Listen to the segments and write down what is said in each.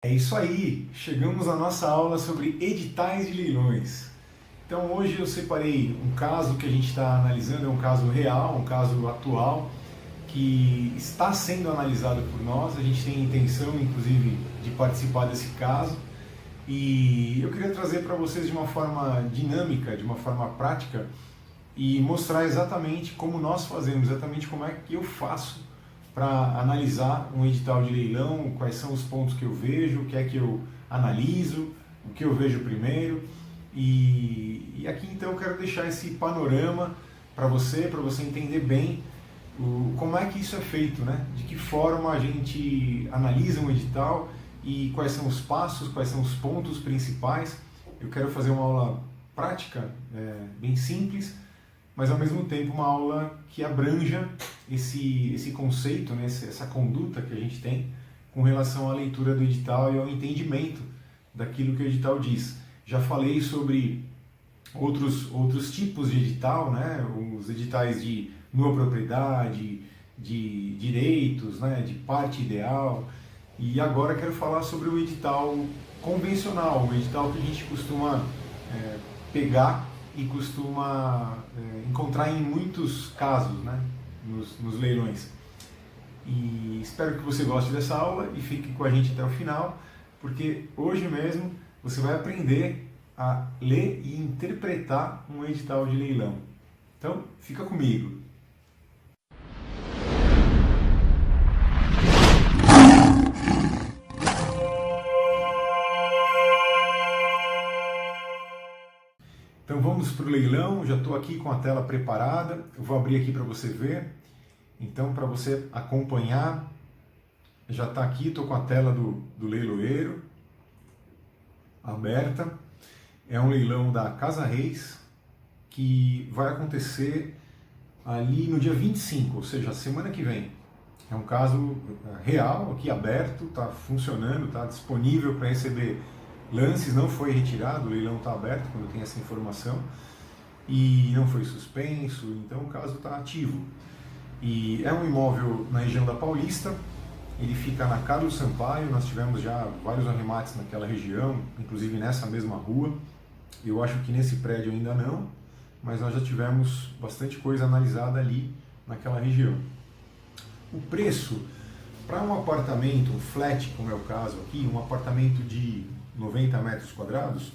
É isso aí, chegamos à nossa aula sobre editais de leilões. Então hoje eu separei um caso que a gente está analisando, é um caso real, um caso atual, que está sendo analisado por nós. A gente tem a intenção, inclusive, de participar desse caso. E eu queria trazer para vocês de uma forma dinâmica, de uma forma prática, e mostrar exatamente como nós fazemos, exatamente como é que eu faço para analisar um edital de leilão, quais são os pontos que eu vejo, o que é que eu analiso, o que eu vejo primeiro. E aqui então eu quero deixar esse panorama para você entender bem como é que isso é feito, né? De que forma a gente analisa um edital e quais são os passos, quais são os pontos principais. Eu quero fazer uma aula prática, bem simples, mas ao mesmo tempo uma aula que abranja esse conceito, né, essa conduta que a gente tem com relação à leitura do edital e ao entendimento daquilo que o edital diz. Já falei sobre outros tipos de edital, né, os editais de nua propriedade, de direitos, né, de parte ideal, e agora quero falar sobre o edital convencional, o edital que a gente costuma pegar e costuma encontrar em muitos casos, né, nos leilões. E espero que você goste dessa aula e fique com a gente até o final, porque hoje mesmo você vai aprender a ler e interpretar um edital de leilão. Então, fica comigo. Então vamos para o leilão, já estou aqui com a tela preparada, eu vou abrir aqui para você ver. Então, para você acompanhar, já está aqui, estou com a tela do leiloeiro aberta. É um leilão da Casa Reis, que vai acontecer ali no dia 25, ou seja, semana que vem. É um caso real, aqui aberto, está funcionando, está disponível para receber lances, não foi retirado, o leilão está aberto quando tem essa informação, e não foi suspenso, então o caso está ativo. E é um imóvel na região da Paulista, ele fica na Carlos Sampaio, nós tivemos já vários arremates naquela região, inclusive nessa mesma rua. Eu acho que nesse prédio ainda não, mas nós já tivemos bastante coisa analisada ali naquela região. O preço para um apartamento, um flat, como é o caso aqui, um apartamento de 90 metros quadrados,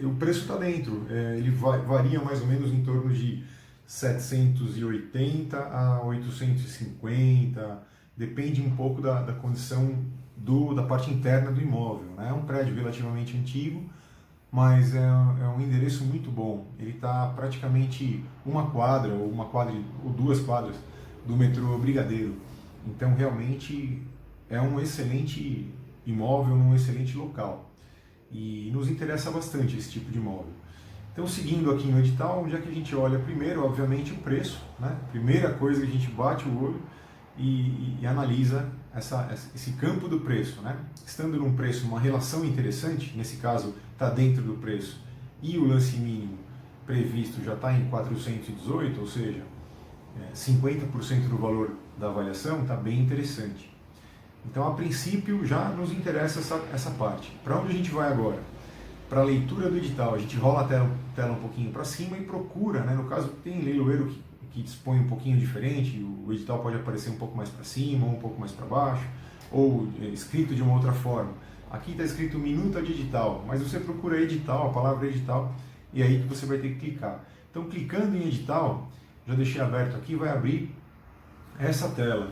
o preço está dentro, ele varia mais ou menos em torno de 780 a 850, depende um pouco da condição da parte interna do imóvel, né? É um prédio relativamente antigo, mas é um endereço muito bom. Ele está praticamente uma quadra ou duas quadras do metrô Brigadeiro. Então realmente é um excelente imóvel num excelente local. E nos interessa bastante esse tipo de imóvel. Então, seguindo aqui no edital, onde é que a gente olha primeiro, obviamente, o preço, né? Primeira coisa que a gente bate o olho e analisa esse campo do preço, né? Estando num preço, uma relação interessante, nesse caso está dentro do preço, e o lance mínimo previsto já está em 418, ou seja, 50% do valor da avaliação, está bem interessante. Então, a princípio, já nos interessa essa parte. Para onde a gente vai agora? Para a leitura do edital, a gente rola a tela um pouquinho para cima e procura, né? No caso, tem leiloeiro que dispõe um pouquinho diferente, o edital pode aparecer um pouco mais para cima, ou um pouco mais para baixo, ou escrito de uma outra forma. Aqui está escrito minuta de edital, mas você procura edital, a palavra edital, e é aí que você vai ter que clicar. Então, clicando em edital, já deixei aberto aqui, vai abrir essa tela.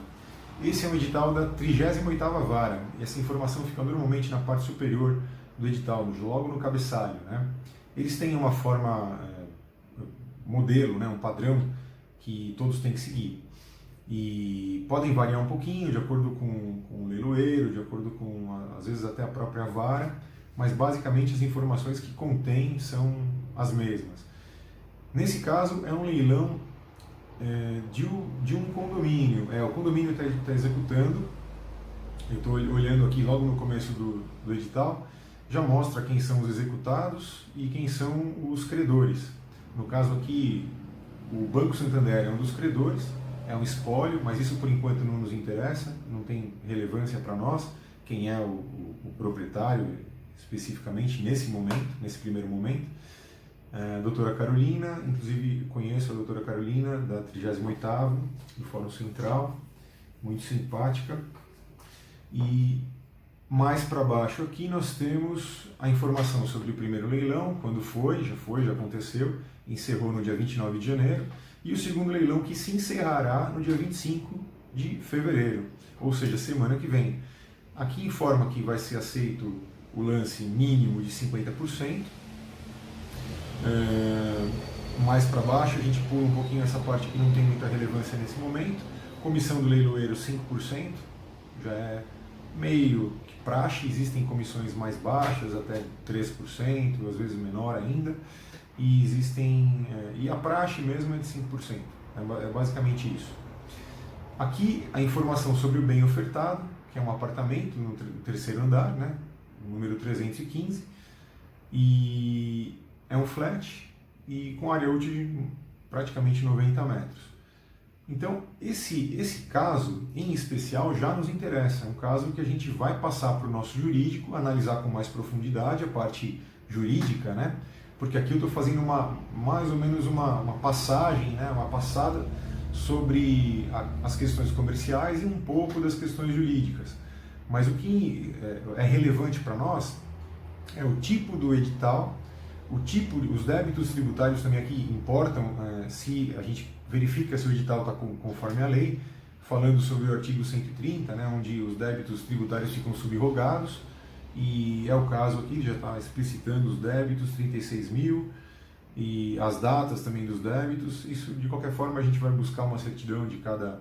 Esse é um edital da 38ª Vara, e essa informação fica normalmente na parte superior do edital, logo no cabeçalho, né? Eles têm uma forma, modelo, né, um padrão que todos têm que seguir. E podem variar um pouquinho de acordo com o leiloeiro, de acordo com, às vezes, até a própria vara, mas basicamente as informações que contém são as mesmas. Nesse caso, é um leilão de um condomínio. O condomínio está executando. Eu estou olhando aqui logo no começo do edital, já mostra quem são os executados e quem são os credores. No caso aqui, o Banco Santander é um dos credores, é um espólio, mas isso por enquanto não nos interessa, não tem relevância para nós. quem é o proprietário, especificamente nesse momento, nesse primeiro momento. Doutora Carolina, inclusive conheço a doutora Carolina, da 38º, do Fórum Central, muito simpática. E mais para baixo aqui nós temos a informação sobre o primeiro leilão, quando já aconteceu, encerrou no dia 29 de janeiro, e o segundo leilão que se encerrará no dia 25 de fevereiro, ou seja, semana que vem. Aqui informa que vai ser aceito o lance mínimo de 50%. Mais para baixo a gente pula um pouquinho essa parte que não tem muita relevância nesse momento. Comissão do leiloeiro 5%, já é meio que praxe, existem comissões mais baixas, até 3%, às vezes menor ainda, e a praxe mesmo é de 5%, é basicamente isso. Aqui a informação sobre o bem ofertado, que é um apartamento no terceiro andar, né, número 315, e é um flat e com área útil de praticamente 90 metros. Então, esse caso em especial já nos interessa, é um caso que a gente vai passar para o nosso jurídico, analisar com mais profundidade a parte jurídica, né? Porque aqui eu estou fazendo mais ou menos uma passagem, né? Uma passada sobre as questões comerciais e um pouco das questões jurídicas. Mas o que é relevante para nós é o tipo do edital, os débitos tributários também aqui importam, se a gente verifica se o edital está conforme a lei, falando sobre o artigo 130, né, onde os débitos tributários ficam subrogados, e é o caso aqui, já está explicitando os débitos, 36 mil, e as datas também dos débitos. Isso, de qualquer forma, a gente vai buscar uma certidão de cada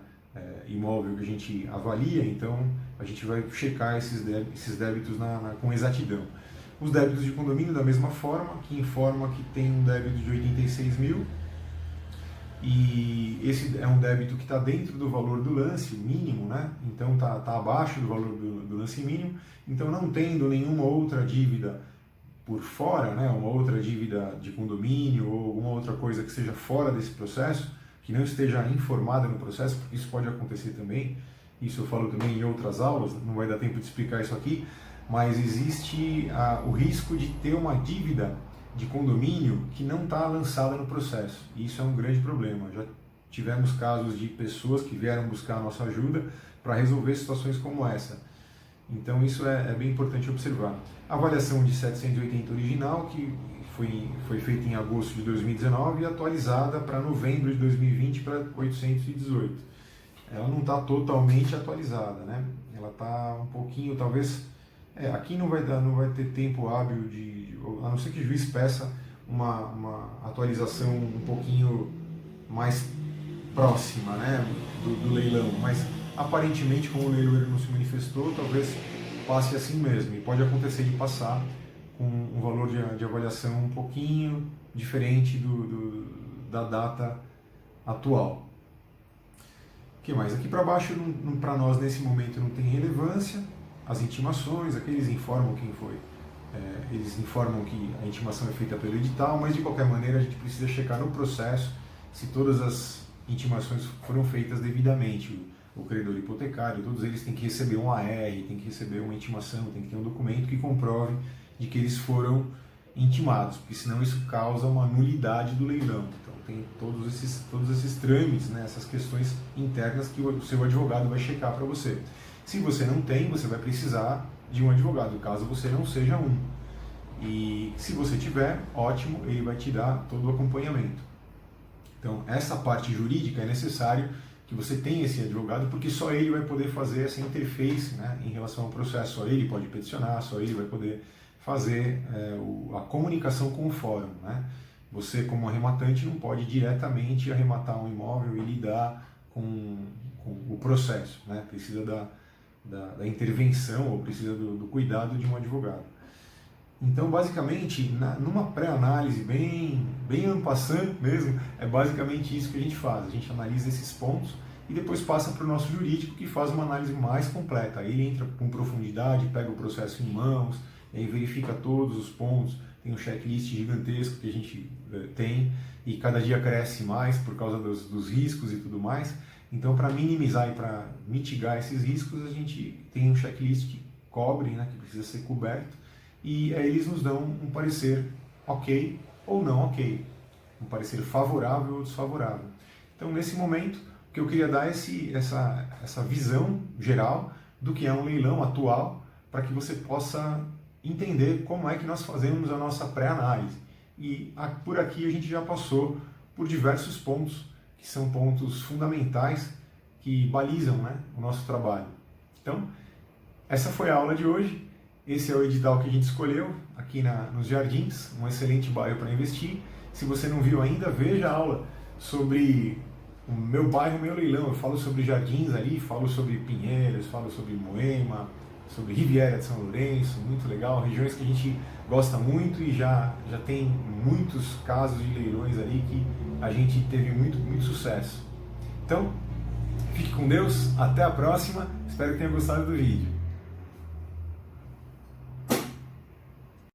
imóvel que a gente avalia, então a gente vai checar esses débitos com exatidão. Os débitos de condomínio, da mesma forma, que informa que tem um débito de 86 mil, e esse é um débito que está dentro do valor do lance mínimo, né? Então está abaixo do valor do lance mínimo, então não tendo nenhuma outra dívida por fora, né? Uma outra dívida de condomínio ou alguma outra coisa que seja fora desse processo, que não esteja informada no processo, porque isso pode acontecer também, isso eu falo também em outras aulas, não vai dar tempo de explicar isso aqui, mas existe o risco de ter uma dívida de condomínio que não está lançada no processo. E isso é um grande problema. Já tivemos casos de pessoas que vieram buscar a nossa ajuda para resolver situações como essa. Então isso é bem importante observar. A avaliação de 780 original, que foi feita em agosto de 2019 e atualizada para novembro de 2020 para 818. Ela não está totalmente atualizada, né? Ela está um pouquinho, talvez... aqui não vai ter tempo hábil a não ser que o juiz peça uma atualização um pouquinho mais próxima, né, do leilão, mas aparentemente, como o leiloeiro não se manifestou, talvez passe assim mesmo, e pode acontecer de passar com um valor de avaliação um pouquinho diferente da data atual. O que mais? Aqui para baixo, para nós nesse momento não tem relevância. As intimações, aqui eles informam quem foi. Eles informam que a intimação é feita pelo edital, mas de qualquer maneira a gente precisa checar no processo se todas as intimações foram feitas devidamente. O credor hipotecário, todos eles têm que receber um AR, têm que receber uma intimação, tem que ter um documento que comprove de que eles foram intimados, porque senão isso causa uma nulidade do leilão. Então tem todos esses trâmites, né, essas questões internas que o seu advogado vai checar para você. Se você não tem, você vai precisar de um advogado, caso você não seja um. E se você tiver, ótimo, ele vai te dar todo o acompanhamento. Então, essa parte jurídica é necessário que você tenha esse advogado, porque só ele vai poder fazer essa interface, né, em relação ao processo. Só ele pode peticionar, só ele vai poder fazer a comunicação com o fórum, né? Você, como arrematante, não pode diretamente arrematar um imóvel e lidar com o processo, né? Precisa da intervenção ou precisa do cuidado de um advogado. Então, basicamente, numa pré-análise bem en passant mesmo, é basicamente isso que a gente faz. A gente analisa esses pontos e depois passa para o nosso jurídico, que faz uma análise mais completa. Aí ele entra com profundidade, pega o processo em mãos, e aí verifica todos os pontos. Tem um checklist gigantesco que a gente tem e cada dia cresce mais por causa dos riscos e tudo mais. Então, para minimizar e para mitigar esses riscos, a gente tem um checklist que cobre, né, que precisa ser coberto, e aí eles nos dão um parecer ok ou não ok, um parecer favorável ou desfavorável. Então, nesse momento, o que eu queria dar é essa visão geral do que é um leilão atual, para que você possa entender como é que nós fazemos a nossa pré-análise. E por aqui a gente já passou por diversos pontos, que são pontos fundamentais, que balizam, né, o nosso trabalho. Então, essa foi a aula de hoje. Esse é o edital que a gente escolheu aqui nos Jardins, um excelente bairro para investir. Se você não viu ainda, veja a aula sobre o meu bairro, meu leilão. Eu falo sobre Jardins ali, falo sobre Pinheiros, falo sobre Moema, sobre Riviera de São Lourenço, muito legal, regiões que a gente gosta muito e já tem muitos casos de leilões ali que a gente teve muito sucesso. Então, fique com Deus, até a próxima, espero que tenha gostado do vídeo.